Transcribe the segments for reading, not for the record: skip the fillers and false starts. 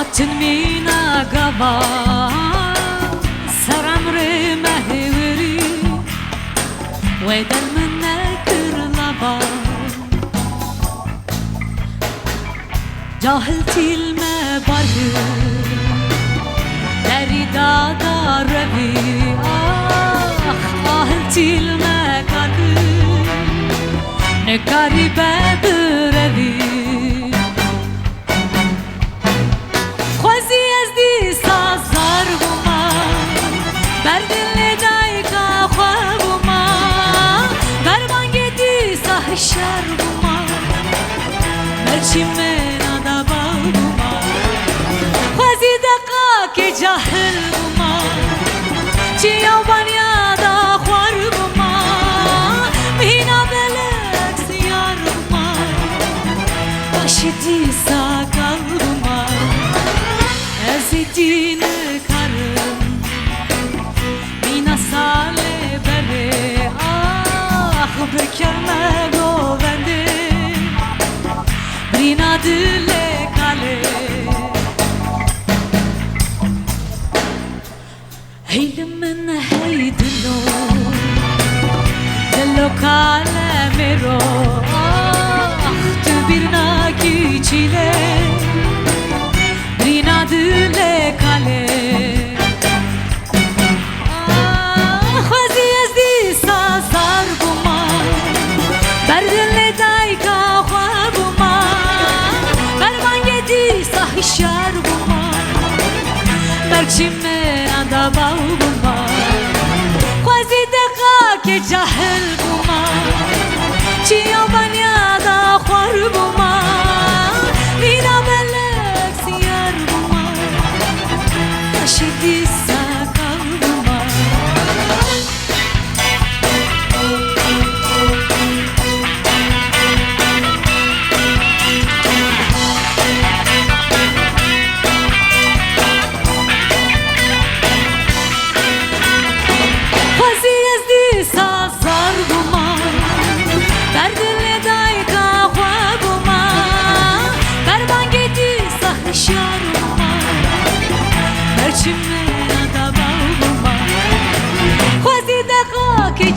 حتن مینا گوا سرم ری مهوری و دل من نکر لبا جاهل تیل مبارد دری دادا روی آهل تیل مکارد نکاری بدروی شر بوما مرچی من آدا بوما خوزی دقا که جاهل بوما چیا بانیا دا خوار بوما مینا بلک سیار بوما باشی دیسا کل بوما ازی دین کرم مینا ساله بره آخ بکرمه dile kale Heylimin heydilo Dillo kale mero tu birna ki çile Brina dile kale Khwazi ezdi sazar buma Berdile dayka شر بوما مرچی من آدا بوما خوزی دقا که جاهل بوما چیا بانیا دا خوار بوما مینا بلک سیار بوما باشیدی ساکل بوما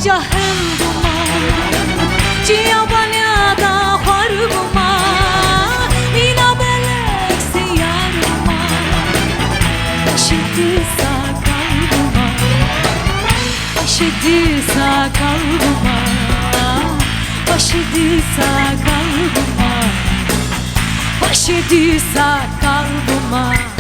جاهل بوما چیا بانیا دا خوار بوما مینا بلک سیار بوما باشیدی ساکل بوما باشیدی ساکل بوما باشیدی ساکل بوما باشیدی ساکل بوما